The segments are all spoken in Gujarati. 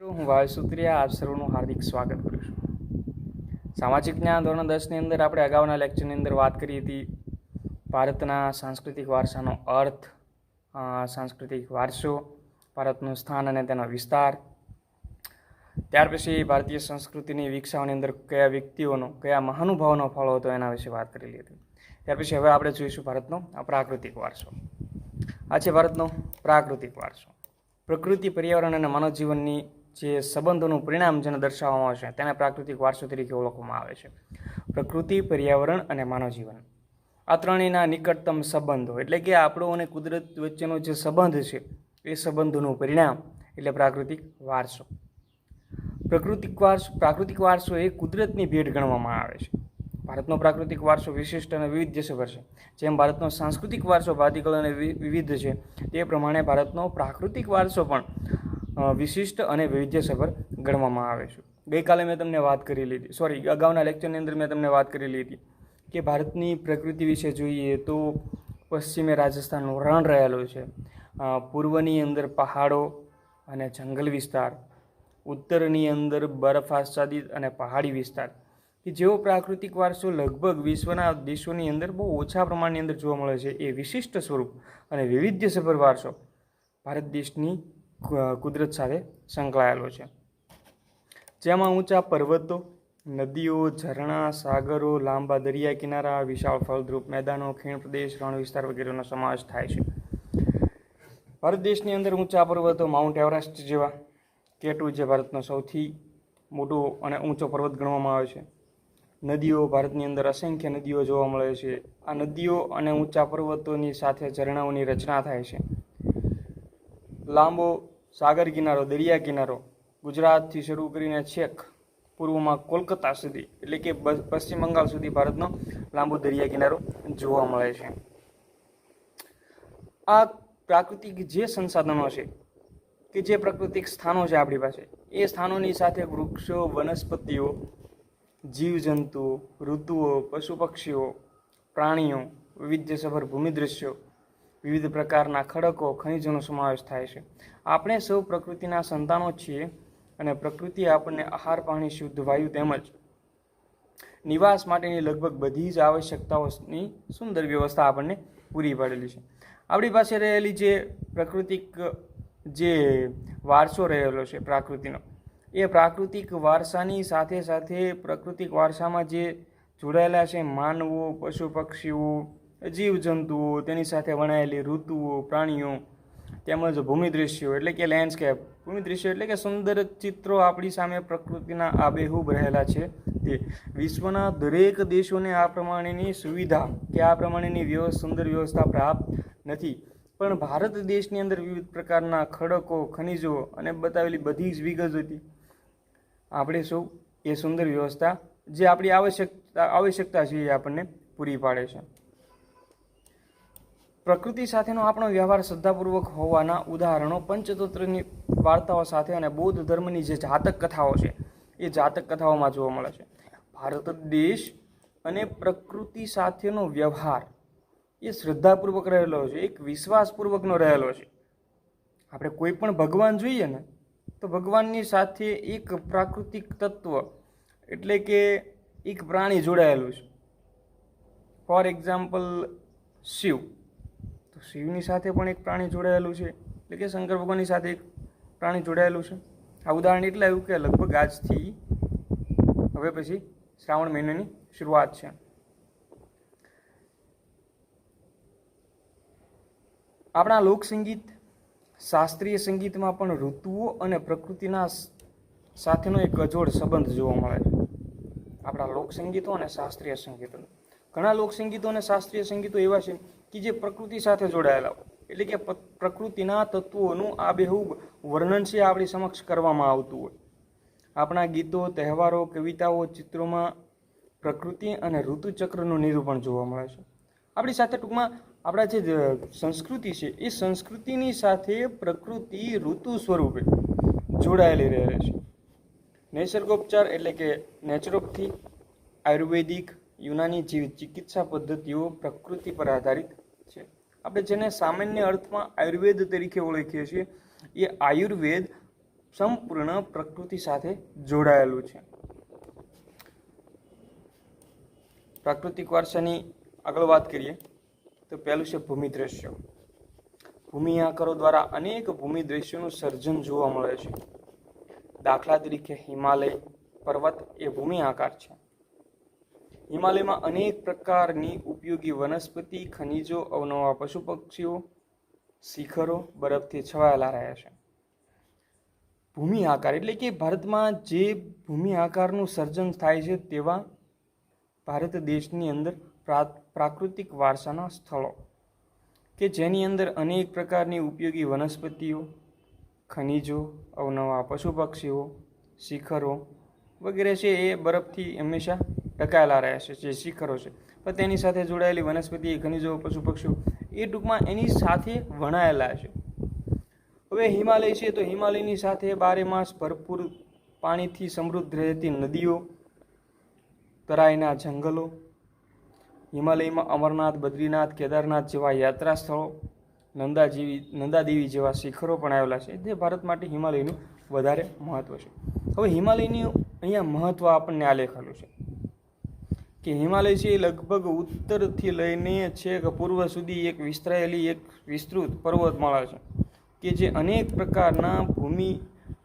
હું ભાવેશ સુત્રિયા આપ સર્વનું હાર્દિક સ્વાગત કરું છું. સામાજિક જ્ઞાન ધોરણ 10ની અંદર આપણે અગાઉના લેક્ચરની અંદર વાત કરી હતી ભારતના સાંસ્કૃતિક વારસાનો અર્થ, સાંસ્કૃતિક વારસો, ભારતનું સ્થાન અને તેનો વિસ્તાર. ત્યાર પછી ભારતીય સંસ્કૃતિની વિકસાવવાની અંદર કયા વ્યક્તિઓનો, કયા મહાનુભાવોનો ફાળો હતો એના વિશે વાત કરેલી હતી. ત્યાર પછી હવે આપણે જોઈશું ભારતનો પ્રાકૃતિક વારસો. આ છે ભારતનો પ્રાકૃતિક વારસો. પ્રકૃતિ, પર્યાવરણ અને માનવ જીવનની જે સંબંધોનું પરિણામ જેને દર્શાવવામાં આવે છે તેને પ્રાકૃતિક વારસો તરીકે ઓળખવામાં આવે છે. પ્રકૃતિ, પર્યાવરણ અને માનવ જીવન આ ત્રણેયના નિકટતમ સંબંધો એટલે કે આપણો અને કુદરત વચ્ચેનો જે સંબંધ છે એ સંબંધોનું પરિણામ એટલે પ્રાકૃતિક વારસો. પ્રાકૃતિક વારસો એ કુદરતની ભેટ ગણવામાં આવે છે. ભારતનો પ્રાકૃતિક વારસો વિશિષ્ટ અને વૈવિધ્યસભર છે. જેમ ભારતનો સાંસ્કૃતિક વારસો ભાતીગળ અને વિવિધ છે, તે પ્રમાણે ભારતનો પ્રાકૃતિક વારસો પણ વિશિષ્ટ અને વૈવિધ્યસભર ગણવામાં આવે છે. ગઈકાલે મેં તમને વાત કરેલી હતી, અગાઉના લેક્ચરની અંદર મેં તમને વાત કરેલી હતી કે ભારતની પ્રકૃતિ વિશે જોઈએ તો પશ્ચિમે રાજસ્થાનનું રણ રહેલું છે, પૂર્વની અંદર પહાડો અને જંગલ વિસ્તાર, ઉત્તરની અંદર બરફ આચ્છાદિત અને પહાડી વિસ્તાર કે જેવો પ્રાકૃતિક વારસો લગભગ વિશ્વના દેશોની અંદર બહુ ઓછા પ્રમાણની અંદર જોવા મળે છે. એ વિશિષ્ટ સ્વરૂપ અને વૈવિધ્યસભર વારસો ભારત દેશની કુદરત સાથે સંકળાયેલો છે. જેમાં ઊંચા પર્વતો, નદીઓ, ઝરણા, સાગરો, લાંબા દરિયા કિનારા, વિશાળ ફળદ્રુપ મેદાનો, ખીણ પ્રદેશ, રણ વિસ્તાર વગેરેનો સમાવેશ થાય છે. ભારત દેશની અંદર ઊંચા પર્વતો માઉન્ટ એવરેસ્ટ જેવા, કેટુ જે ભારતનો સૌથી મોટો અને ઊંચો પર્વત ગણવામાં આવે છે. નદીઓ, ભારતની અંદર અસંખ્ય નદીઓ જોવા મળે છે. આ નદીઓ અને ઊંચા પર્વતોની સાથે ઝરણાઓની રચના થાય છે. લાંબો સાગર કિનારો, દરિયા કિનારો ગુજરાતથી શરૂ કરીને છેક પૂર્વમાં કોલકાતા સુધી એટલે કે પશ્ચિમ બંગાળ સુધી ભારતનો લાંબો દરિયા કિનારો જોવા મળે છે. આ પ્રાકૃતિક જે સંસાધનો છે કે જે પ્રાકૃતિક સ્થાનો છે આપણી પાસે, એ સ્થાનોની સાથે વૃક્ષો, વનસ્પતિઓ, જીવજંતુઓ, ઋતુઓ, પશુ પક્ષીઓ, પ્રાણીઓ, વૈવિધ્યસભર ભૂમિ દ્રશ્યો, વિવિધ પ્રકારના ખડકો, ખનિજોનો સમાવેશ થાય છે. આપણે સૌ પ્રકૃતિના સંતાનો છીએ અને પ્રકૃતિ આપણને આહાર, પાણી, શુદ્ધ વાયુ તેમજ નિવાસ માટેની લગભગ બધી જ આવશ્યકતાઓની સુંદર વ્યવસ્થા આપણને પૂરી પાડેલી છે. આપણી પાસે રહેલી જે પ્રાકૃતિક જે વારસો રહેલો છે પ્રાકૃતિનો, એ પ્રાકૃતિક વારસાની સાથે સાથે પ્રાકૃતિક વારસામાં જે જોડાયેલા છે માનવો, પશુ પક્ષીઓ, જીવજંતુઓ, તેની સાથે વણાયેલી ઋતુઓ, પ્રાણીઓ તેમજ ભૂમિ દ્રશ્યો એટલે કે લેન્ડસ્કેપ. ભૂમિ દ્રશ્યો એટલે કે સુંદર ચિત્રો આપણી સામે પ્રકૃતિના આબેહૂબ રહેલા છે. તે વિશ્વના દરેક દેશોને આ પ્રમાણેની સુવિધા કે આ પ્રમાણેની સુંદર વ્યવસ્થા પ્રાપ્ત નથી, પણ ભારત દેશની અંદર વિવિધ પ્રકારના ખડકો, ખનિજો અને બતાવેલી બધી જ વિગતોથી આપણે સૌ એ સુંદર વ્યવસ્થા જે આપણી આવશ્યકતા છે એ આપણને પૂરી પાડે છે. પ્રકૃતિ સાથેનો આપણો વ્યવહાર શ્રદ્ધાપૂર્વક હોવાના ઉદાહરણો પંચતંત્રની વાર્તાઓ સાથે અને બૌદ્ધ ધર્મની જે જાતક કથાઓ છે એ જાતક કથાઓમાં જોવા મળે છે. ભારત દેશ અને પ્રકૃતિ સાથેનો વ્યવહાર એ શ્રદ્ધાપૂર્વક રહેલો છે, એક વિશ્વાસપૂર્વકનો રહેલો છે. આપણે કોઈ પણ ભગવાન જોઈએ ને તો ભગવાનની સાથે એક પ્રાકૃતિક તત્વ એટલે કે એક પ્રાણી જોડાયેલું છે. ફોર એક્ઝામ્પલ શિવ, તો શિવની સાથે પણ એક પ્રાણી જોડાયેલું છે, એટલે કે શંકર ભગવાનની સાથે એક પ્રાણી જોડાયેલું છે. આ ઉદાહરણ એટલે આવ્યું કે લગભગ આજથી હવે પછી શ્રાવણ મહિનાની શરૂઆત છે. આપણા લોકસંગીત, શાસ્ત્રીય સંગીતમાં પણ ઋતુઓ અને પ્રકૃતિના સાથેનો એક અજોડ સંબંધ જોવા મળે છે. આપણા લોકસંગીતો અને શાસ્ત્રીય સંગીતો, ઘણા લોકસંગીતો અને શાસ્ત્રીય સંગીતો એવા છે કે જે પ્રકૃતિ સાથે જોડાયેલા હોય, એટલે કે પ્રકૃતિના તત્વોનું આબેહૂબ વર્ણન છે આપણી સમક્ષ કરવામાં આવતું હોય. આપણા ગીતો, તહેવારો, કવિતાઓ, ચિત્રોમાં પ્રકૃતિ અને ઋતુચક્રનું નિરૂપણ જોવા મળે છે. આપણી સાથે ટૂંકમાં આપણા જે સંસ્કૃતિ છે એ સંસ્કૃતિની સાથે પ્રકૃતિ ઋતુ સ્વરૂપે જોડાયેલી રહે છે. નિસર્ગોપચાર એટલે કે નેચરોપથી, આયુર્વેદિક, યુનાની જેવી ચિકિત્સા પદ્ધતિઓ પ્રકૃતિ પર આધારિત છે. આપણે જેને સામાન્ય અર્થમાં આયુર્વેદ તરીકે ઓળખીએ છીએ, એ આયુર્વેદ સંપૂર્ણ પ્રકૃતિ સાથે જોડાયેલું છે. પ્રાકૃતિક વારસાની આગળ વાત કરીએ તો પહેલું છે ભૂમિ દ્રશ્યો. ભૂમિ આકારો દ્વારા અનેક ભૂમિ દ્રશ્યોનું સર્જન જોવા મળે છે. દાખલા તરીકે હિમાલય પર્વત એ ભૂમિ આકાર છે. હિમાલયમાં અનેક પ્રકારની ઉપયોગી વનસ્પતિ, ખનિજો, અવનવા પશુ પક્ષીઓ, શિખરો બરફથી છવાયેલા રહ્યા છે. ભૂમિ આકાર એટલે કે ભારતમાં જે ભૂમિ આકારનું સર્જન થાય છે તેવા ભારત દેશની અંદર પ્રાકૃતિક વારસાના સ્થળો કે જેની અંદર અનેક પ્રકારની ઉપયોગી વનસ્પતિઓ, ખનિજો, અવનવા પશુ પક્ષીઓ, શિખરો વગેરે છે એ બરફથી હંમેશા ઢંકાયેલા રહે છે. જે શિખરો છે પણ તેની સાથે જોડાયેલી વનસ્પતિ, ખનિજો, પશુ પક્ષીઓ એ ટૂંકમાં એની સાથે વણાયેલા છે. હવે હિમાલય છે તો હિમાલયની સાથે બારે માસ ભરપૂર પાણીથી સમૃદ્ધ રહેતી નદીઓ, તરાઈના જંગલો, હિમાલયમાં અમરનાથ, બદ્રીનાથ, કેદારનાથ જેવા યાત્રા સ્થળો, નંદાદેવી જેવા શિખરો પણ આવેલા છે. તે ભારત માટે હિમાલયનું વધારે મહત્વ છે. હવે હિમાલયનું અહીંયા મહત્વ આપણને આલેખેલું છે કે હિમાલય છે એ લગભગ ઉત્તરથી લઈને છેક પૂર્વ સુધી એક વિસ્તરાયેલી એક વિસ્તૃત પર્વતમાળા છે કે જે અનેક પ્રકારના ભૂમિ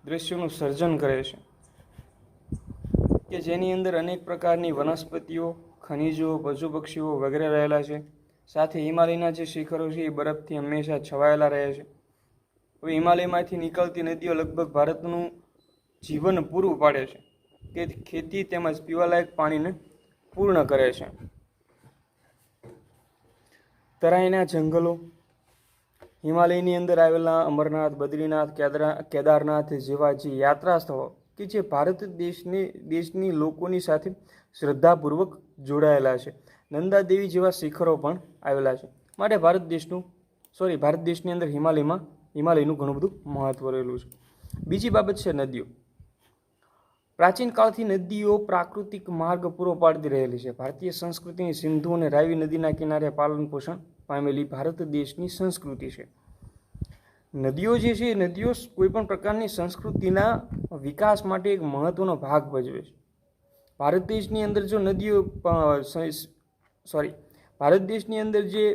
દ્રશ્યોનું સર્જન કરે છે કે જેની અંદર અનેક પ્રકારની વનસ્પતિઓ, ખનિજો, પશુ પક્ષીઓ વગેરે રહેલા છે. સાથે હિમાલયના જે શિખરો છે એ બરફથી હંમેશા છવાયેલા રહે છે. હવે હિમાલયમાંથી નીકળતી નદીઓ લગભગ ભારતનું જીવન પૂરું પાડે છે કે ખેતી તેમજ પીવાલાયક પાણીને પૂર્ણ કરે છે. તરાઈના જંગલો, હિમાલયની અંદર આવેલા અમરનાથ, બદ્રીનાથ, કેદારનાથ જેવા જે યાત્રા સ્થળો કે જે ભારત દેશની લોકોની સાથે શ્રદ્ધાપૂર્વક જોડાયેલા છે. નંદાદેવી જેવા શિખરો પણ આવેલા છે. માટે ભારત દેશની અંદર હિમાલયનું ઘણું બધું મહત્વ રહેલું છે. બીજી બાબત છે નદીઓ. પ્રાચીન કાળથી નદીઓ પ્રાકૃતિક માર્ગ પૂરો પાડતી રહેલી છે. ભારતીય સંસ્કૃતિની સિંધુ અને રાવી નદીના કિનારે પાલન પોષણ પામેલી ભારત દેશની સંસ્કૃતિ છે. નદીઓ જે છે નદીઓ કોઈપણ પ્રકારની સંસ્કૃતિના વિકાસ માટે એક મહત્વનો ભાગ ભજવે છે. ભારત દેશની અંદર જે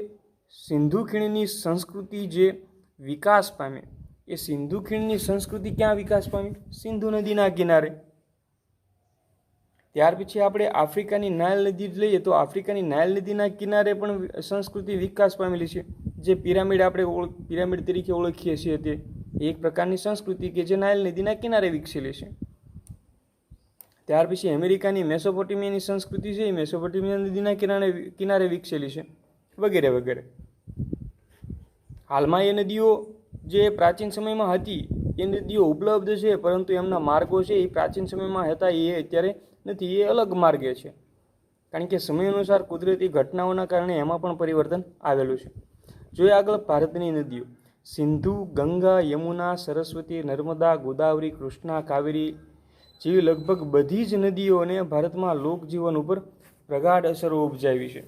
સિંધુ ખીણની સંસ્કૃતિ જે વિકાસ પામે એ સિંધુ ખીણની સંસ્કૃતિ ક્યાં વિકાસ પામી? સિંધુ નદીના કિનારે. ત્યાર પછી આપણે આફ્રિકાની નાઇલ નદી લઈએ તો આફ્રિકાની નાઇલ નદીના કિનારે પણ સંસ્કૃતિ વિકાસ પામેલી છે. જે પિરામિડ તરીકે ઓળખીએ છીએ તે એક પ્રકારની સંસ્કૃતિ કે જે નાઇલ નદીના કિનારે વિકસેલી છે. ત્યાર પછી અમેરિકાની મેસોપોટેમિયાની સંસ્કૃતિ છે એ મેસોપોટેમિયા નદીના કિનારે વિકસેલી છે વગેરે વગેરે. હાલમાં એ નદીઓ જે પ્રાચીન સમયમાં હતી એ નદીઓ ઉપલબ્ધ છે, પરંતુ એમના માર્ગો છે એ પ્રાચીન સમયમાં હતા એ અત્યારે નથી, એ અલગ માર્ગે છે. કારણ કે સમય અનુસાર કુદરતી ઘટનાઓના કારણે એમાં પણ પરિવર્તન આવેલું છે. જોઈએ આગળ ભારતની નદીઓ. સિંધુ, ગંગા, યમુના, સરસ્વતી, નર્મદા, ગોદાવરી, કૃષ્ણા, કાવેરી જેવી લગભગ બધી જ નદીઓને ભારતમાં લોકજીવન ઉપર પ્રગાઢ અસરો ઉપજાવી છે.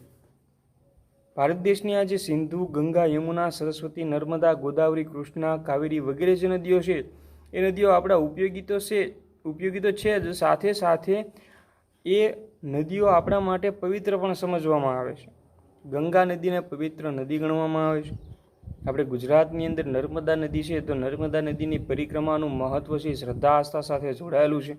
ભારત દેશની આ જે સિંધુ, ગંગા, યમુના, સરસ્વતી, નર્મદા, ગોદાવરી, કૃષ્ણા, કાવેરી વગેરે જે નદીઓ છે એ નદીઓ આપણા ઉપયોગી તો છે જ, સાથે સાથે એ નદીઓ આપણા માટે પવિત્ર પણ સમજવામાં આવે છે. ગંગા નદીને પવિત્ર નદી ગણવામાં આવે છે. આપણે ગુજરાતની અંદર નર્મદા નદી છે તો નર્મદા નદીની પરિક્રમાનું મહત્વ છે શ્રદ્ધા આસ્થા સાથે જોડાયેલું છે.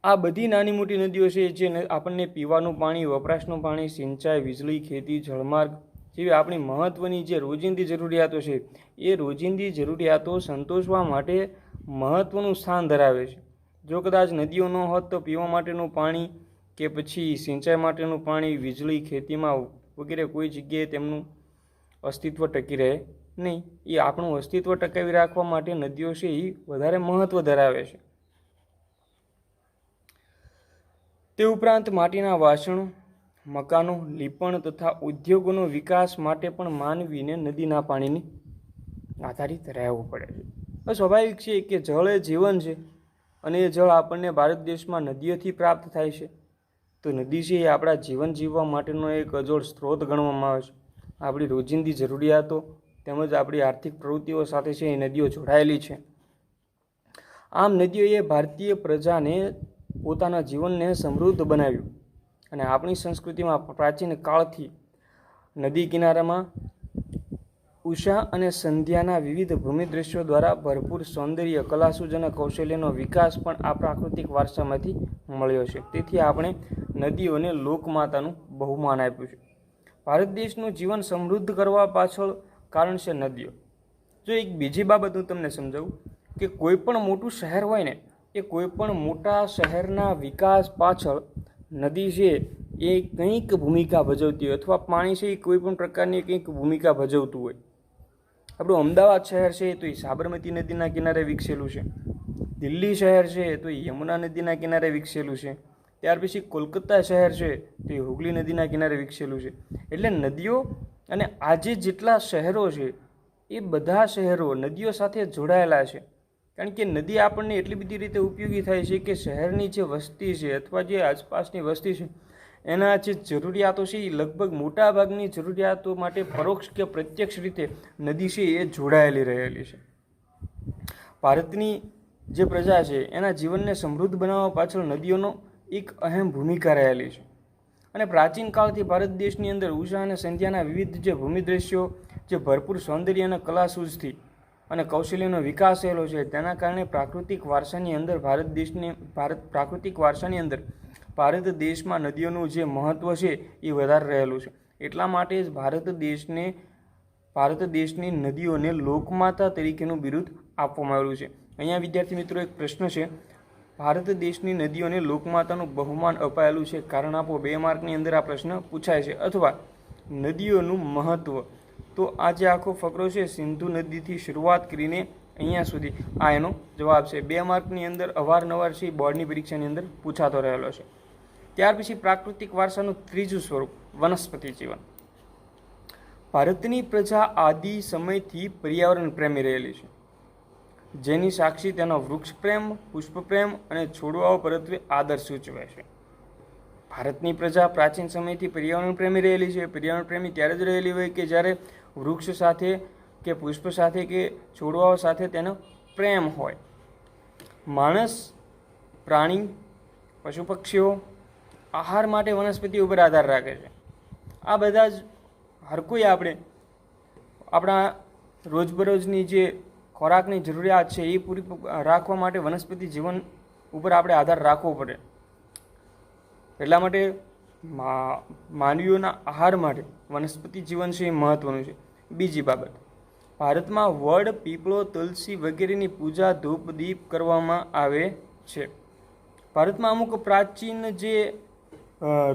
આ બધી નાની મોટી નદીઓ છે જે આપણને પીવાનું પાણી, વપરાશનું પાણી, સિંચાઈ, વીજળી, ખેતી, જળમાર્ગ જેવી આપણી મહત્વની જે રોજિંદી જરૂરિયાતો છે એ રોજિંદી જરૂરિયાતો સંતોષવા માટે મહત્વનું સ્થાન ધરાવે છે. જો કદાચ નદીઓ ન હોત તો પીવા માટેનું પાણી કે પછી સિંચાઈ માટેનું પાણી, વીજળી, ખેતીમાં વગેરે કોઈ જગ્યાએ તેમનું અસ્તિત્વ ટકી રહે નહીં. એ આપણું અસ્તિત્વ ટકાવી રાખવા માટે નદીઓ છે એ વધારે મહત્વ ધરાવે છે. તે ઉપરાંત માટીના વાસણો, મકાનો, લીપણ તથા ઉદ્યોગોનો વિકાસ માટે પણ માનવીને નદીના પાણીની આધારિત રહેવું પડે છે. સ્વાભાવિક છે કે જળ એ જીવન છે અને એ જળ આપણને ભારત દેશમાં નદીઓથી પ્રાપ્ત થાય છે. તો નદી છે એ આપણા જીવન જીવવા માટેનો એક અજોડ સ્ત્રોત ગણવામાં આવે છે. આપણી રોજિંદી જરૂરિયાતો તેમજ આપણી આર્થિક પ્રવૃત્તિઓ સાથે છે એ નદીઓ જોડાયેલી છે. આમ નદીઓએ ભારતીય પ્રજાને પોતાના જીવનને સમૃદ્ધ બનાવ્યું અને આપણી સંસ્કૃતિમાં પ્રાચીન કાળથી નદી કિનારામાં ઉષા અને સંધ્યાના વિવિધ ભૂમિ દ્રશ્યો દ્વારા ભરપૂર સૌંદર્ય, કલાસૂઝ અને કૌશલ્યનો વિકાસ પણ આ પ્રાકૃતિક વારસામાંથી મળ્યો છે. તેથી આપણે નદીઓને લોકમાતાનું બહુમાન આપ્યું છે. ભારત દેશનું જીવન સમૃદ્ધ કરવા પાછળ કારણ છે નદીઓ. જો એક બીજી બાબત હું તમને સમજાવું કે કોઈ પણ મોટું શહેર હોય ને, એ કોઈ પણ મોટા શહેરના વિકાસ પાછળ નદી છે એ કંઈક ભૂમિકા ભજવતી હોય, અથવા પાણી છે એ કોઈ પણ પ્રકારની કંઈક ભૂમિકા ભજવતું હોય. આપણું અમદાવાદ શહેર છે તો એ સાબરમતી નદીના કિનારે વિકસેલું છે. દિલ્હી શહેર છે તો એ યમુના નદીના કિનારે વિકસેલું છે. ત્યાર પછી કોલકાતા શહેર છે તો એ હુગલી નદીના કિનારે વિકસેલું છે. એટલે નદીઓ અને આજે જેટલા શહેરો છે એ બધા શહેરો નદીઓ સાથે જોડાયેલા છે. કારણ કે નદી આપણને એટલી બધી રીતે ઉપયોગી થાય છે કે શહેરની જે વસ્તી છે અથવા જે આસપાસની વસ્તી છે એના જે જરૂરિયાતો છે એ લગભગ મોટાભાગની જરૂરિયાતો માટે પરોક્ષ કે પ્રત્યક્ષ રીતે નદી છે એ જોડાયેલી રહેલી છે. ભારતની જે પ્રજા છે એના જીવનને સમૃદ્ધ બનાવવા પાછળ નદીઓનો એક અહેમ ભૂમિકા રહેલી છે. અને પ્રાચીન કાળથી ભારત દેશની અંદર ઉષા અને સંધ્યાના વિવિધ જે ભૂમિ દ્રશ્યો જે ભરપૂર સૌંદર્ય અને કલાસૂઝથી અને કૌશલ્યનો વિકાસ થયેલો છે, તેના કારણે પ્રાકૃતિક વારસાની અંદર ભારત દેશમાં નદીઓનું જે મહત્ત્વ છે એ વધારે રહેલું છે. એટલા માટે જ ભારત દેશની નદીઓને લોકમાતા તરીકેનું બિરુદ આપવામાં આવેલું છે. અહીંયા વિદ્યાર્થી મિત્રો એક પ્રશ્ન છે, ભારત દેશની નદીઓને લોકમાતાનું બહુમાન અપાયેલું છે, કારણ આપો. 2 માર્કની અંદર આ પ્રશ્ન પૂછાય છે. અથવા નદીઓનું મહત્ત્વ. તો આ જે આખો ફકરો છે સિંધુ નદીથી શરૂઆત કરીને અહીંયા સુધી, આ એનો જવાબ છે. 2 માર્કની અંદર અવારનવાર છે બોર્ડની પરીક્ષાની અંદર પૂછાતો રહેલો છે. ત્યાર પછી પ્રાકૃતિક વારસાનું ત્રીજું સ્વરૂપ વનસ્પતિ જીવન. ભારતની પ્રજા આદિ સમયથી પર્યાવરણ પ્રેમી રહેલી છે, જેની સાક્ષી તેનો વૃક્ષ પ્રેમ, પુષ્પ પ્રેમ અને છોડવાઓ પ્રત્યે આદર સૂચવે છે. ભારતની પ્રજા પ્રાચીન સમયથી પર્યાવરણ પ્રેમી રહેલી છે. પર્યાવરણ પ્રેમી ત્યારે જ રહેલી હોય કે જ્યારે વૃક્ષ સાથે કે પુષ્પ સાથે કે છોડવાઓ સાથે તેનો પ્રેમ હોય. માણસ, પ્રાણી, પશુ પક્ષીઓ આહાર માટે વનસ્પતિ ઉપર આધાર રાખે છે. આ બધા જ હર કોઈ આપણે આપણા રોજબરોજની જે ખોરાકની જરૂરિયાત છે એ પૂરી રાખવા માટે વનસ્પતિ જીવન ઉપર આપણે આધાર રાખવો પડે. એટલા માટે માનવીઓના આહાર માટે વનસ્પતિ જીવન છે એ મહત્ત્વનું છે. બીજી બાબત, ભારતમાં વડ, પીપળો, તુલસી વગેરેની પૂજા, ધૂપ, દીપ કરવામાં આવે છે. ભારતમાં અમુક પ્રાચીન જે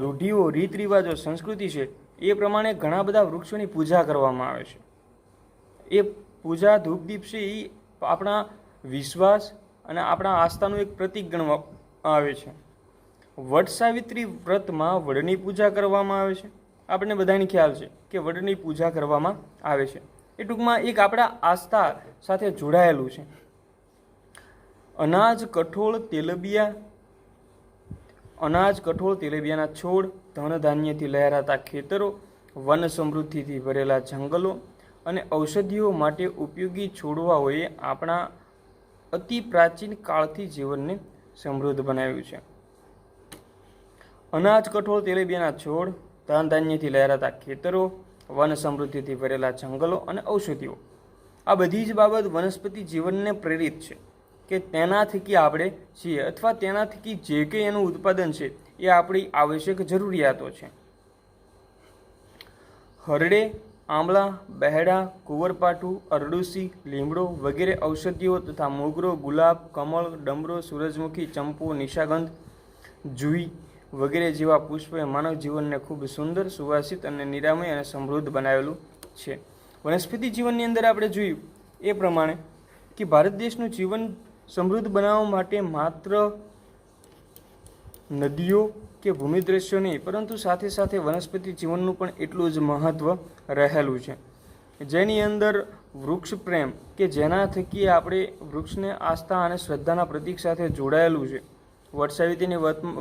રૂઢિઓ, રીત રિવાજો, સંસ્કૃતિ છે એ પ્રમાણે ઘણા બધા વૃક્ષોની પૂજા કરવામાં આવે છે. એ પૂજા, ધૂપ, દીપ છે એ આપણા વિશ્વાસ અને આપણા આસ્થાનું એક પ્રતીક ગણવામાં આવે છે. વટ સાવિત્રી વ્રતમાં વડની પૂજા કરવામાં આવે છે. આપણને બધાને ખ્યાલ છે કે વડની પૂજા કરવામાં આવે છે. એ ટૂંકમાં એક આપણા આસ્થા સાથે જોડાયેલું છે. અનાજ, કઠોળ, તેલીબિયાના છોડ, ધન ધાન્યથી લહેરાતા ખેતરો, વન સમૃદ્ધિથી ભરેલા જંગલો અને ઔષધિઓ માટે ઉપયોગી છોડવાઓએ આપણા અતિ પ્રાચીન કાળથી જીવનને સમૃદ્ધ બનાવ્યું છે. અનાજ, કઠોળ, તેલીબિયાના છોડ, ધન ધાન્યથી લહેરાતા ખેતરો, વન સમૃદ્ધિથી ભરેલા જંગલો અને ઔષધિઓ, આ બધી જ બાબત વનસ્પતિ જીવનને પ્રેરિત છે કે તેના થકી આપણે છીએ, અથવા તેના થકી જે કંઈ એનું ઉત્પાદન છે એ આપણી આવશ્યક જરૂરિયાતો છે. હરડે, આંબળા, બહેડા, કુંવરપાઠું, અરડુસી, લીમડો વગેરે ઔષધિઓ તથા મોગરો, ગુલાબ, કમળ, ડમરો, સૂરજમુખી, ચંપો, નિશાગંધ, જુઈ વગેરે જેવા પુષ્પોએ માનવ જીવનને ખૂબ સુંદર, સુવાસિત અને નિરામય અને સમૃદ્ધ બનાવેલું છે. વનસ્પતિ જીવનની અંદર આપણે જોયું એ પ્રમાણે કે ભારત દેશનું જીવન સમૃદ્ધ બનાવવા માટે માત્ર નદીઓ કે ભૂમિ દ્રશ્યો નહીં, પરંતુ સાથે સાથે વનસ્પતિ જીવનનું પણ એટલું જ મહત્ત્વ રહેલું છે, જેની અંદર વૃક્ષ પ્રેમ કે જેના થકી આપણે વૃક્ષને આસ્થા અને શ્રદ્ધાના પ્રતીક સાથે જોડાયેલું છે. વટ સાવિત્રીની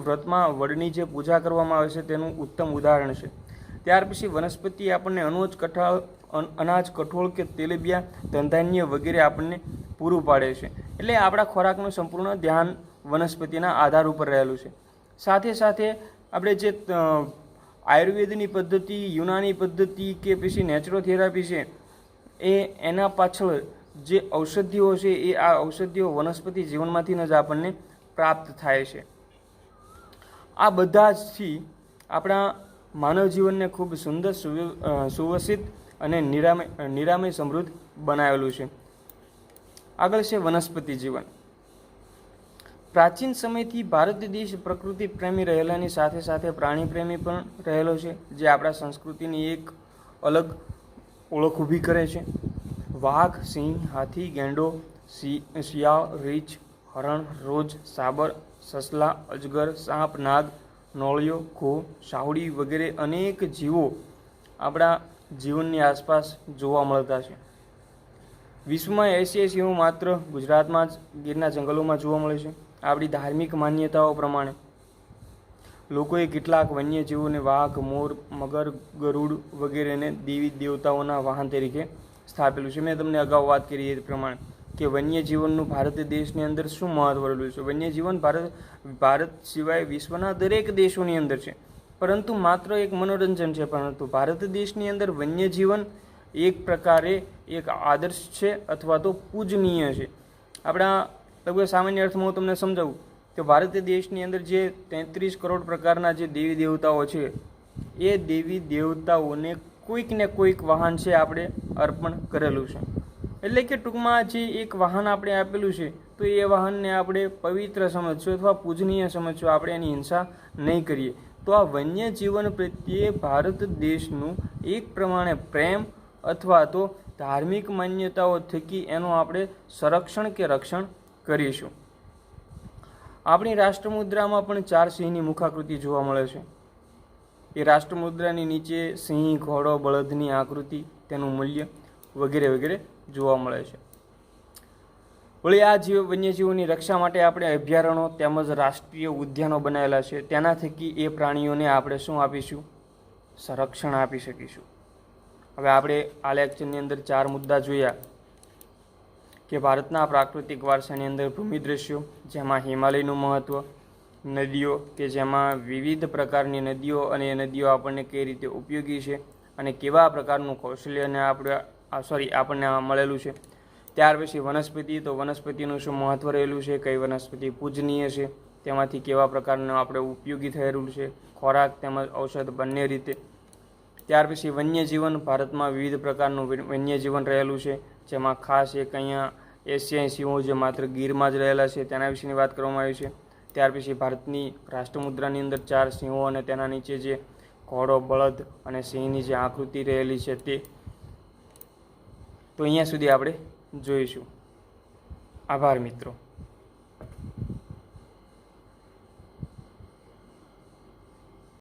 વ્રતમાં વડની જે પૂજા કરવામાં આવે છે તેનું ઉત્તમ ઉદાહરણ છે. ત્યાર પછી વનસ્પતિ આપણને અનાજ, કઠોળ કે તેલીબિયા, ધનધાન્ય વગેરે આપણને પૂરું પાડે છે. એટલે આપણા ખોરાકનું સંપૂર્ણ ધ્યાન વનસ્પતિના આધાર ઉપર રહેલું છે. સાથે સાથે આપણે જે આયુર્વેદની પદ્ધતિ, યુનાની પદ્ધતિ કે પછી નેચરોથેરાપી છે, એના પાછળ જે ઔષધિઓ છે એ આ ઔષધિઓ વનસ્પતિ જીવનમાંથી જ આપણને પ્રાપ્ત થાય છે. આ બધા જથી આપણા માનવ જીવનને ખૂબ સુંદર, સુવ્યવસ્થિત અને નિરામય સમૃદ્ધ બનાવેલું છે. આગળ છે વનસ્પતિ જીવન. પ્રાચીન સમયથી ભારત દેશ પ્રકૃતિ પ્રેમી રહેલાની સાથે સાથે પ્રાણી પ્રેમી પણ રહેલો છે, જે આપણા સંસ્કૃતિની એક અલગ ઓળખ ઊભી કરે છે. વાઘ, સિંહ, હાથી, ગેંડો, શિયાળ, રીંછ, હરણ, રોજ, સાબર, સસલા, અજગર, સાપ, નાગ, નોળિયો, ઘો, સાવડી વગેરે અનેક જીવો આપણા જીવનની આસપાસ જોવા મળતા છે. વિશ્વમાં 80 સિંહો માત્ર ગુજરાતમાં જ ગીરના જંગલોમાં જોવા મળે છે. આપણી ધાર્મિક માન્યતાઓ પ્રમાણે લોકોએ કેટલાક વન્યજીવોને વાઘ, મોર, મગર, ગરુડ વગેરેને દેવી દેવતાઓના વાહન તરીકે સ્થાપેલું છે. મેં તમને અગાઉ વાત કરી એ પ્રમાણે કે વન્યજીવનનું ભારત દેશની અંદર શું મહત્વ રહેલું છે. વન્યજીવન ભારત સિવાય વિશ્વના દરેક દેશોની અંદર છે, પરંતુ માત્ર એક મનોરંજન છે. પરંતુ ભારત દેશની અંદર વન્યજીવન એક પ્રકારે એક આદર્શ છે અથવા તો પૂજનીય છે. આપણા લગભગ સામાન્ય અર્થમાં હું તમને સમજાવું કે ભારત દેશની અંદર જે 33 કરોડ પ્રકારના જે દેવી દેવતાઓ છે, એ દેવી દેવતાઓને કોઈક ને કોઈક વાહન છે આપણે અર્પણ કરેલું છે. એટલે કે ટૂંકમાં જે એક વાહન આપણે આપેલું છે, તો એ વાહનને આપણે પવિત્ર સમજશું અથવા પૂજનીય સમજશું, આપણે એની હિંસા નહીં કરીએ. તો આ વન્ય જીવન પ્રત્યે ભારત દેશનું એક પ્રમાણે પ્રેમ અથવા તો ધાર્મિક માન્યતાઓ થકી એનું આપણે સંરક્ષણ કે રક્ષણ કરીશું. આપણી રાષ્ટ્રમુદ્રામાં પણ 4 સિંહની મુખાકૃતિ જોવા મળે છે. એ રાષ્ટ્રમુદ્રાની નીચે સિંહ, ઘોડો, બળદની આકૃતિ, તેનું મૂલ્ય વગેરે વગેરે જોવા મળે છે. વળી આ વન્યજીવોની રક્ષા માટે આપણે અભયારણ્યો તેમજ રાષ્ટ્રીય ઉદ્યાનો બનાવેલા છે. તેના થકી એ પ્રાણીઓને આપણે શું આપીશું? સંરક્ષણ આપી શકીશું. હવે આપણે આ લેક્ચરની અંદર 4 મુદ્દા જોયા કે ભારતના પ્રાકૃતિક વારસાની અંદર ભૂમિ દ્રશ્યો, જેમાં હિમાલયનું મહત્ત્વ, નદીઓ કે જેમાં વિવિધ પ્રકારની નદીઓ અને એ નદીઓ આપણને કઈ રીતે ઉપયોગી છે અને કેવા પ્રકારનું કૌશલ્યને આપણને મળેલું છે. ત્યાર પછી વનસ્પતિ, તો વનસ્પતિનું શું મહત્ત્વ રહેલું છે, કઈ વનસ્પતિ પૂજનીય છે, તેમાંથી કેવા પ્રકારનું આપણે ઉપયોગી થયેલું છે, ખોરાક તેમજ ઔષધ બંને રીતે. ત્યાર પછી વન્યજીવન, ભારતમાં વિવિધ પ્રકારનું વન્યજીવન રહેલું છે, જેમાં ખાસ એક અહીંયા એશિયાઈ સિંહો જે માત્ર ગીરમાં જ રહેલા છે તેના વિશેની વાત કરવામાં આવી છે. ત્યાર પછી ભારતની રાષ્ટ્રમુદ્રાની અંદર 4 સિંહો અને તેના નીચે જે ઘોડો, બળદ અને સિંહની જે આકૃતિ રહેલી છે તે. તો અહીંયા સુધી આપણે જોઈશું. આભાર મિત્રો.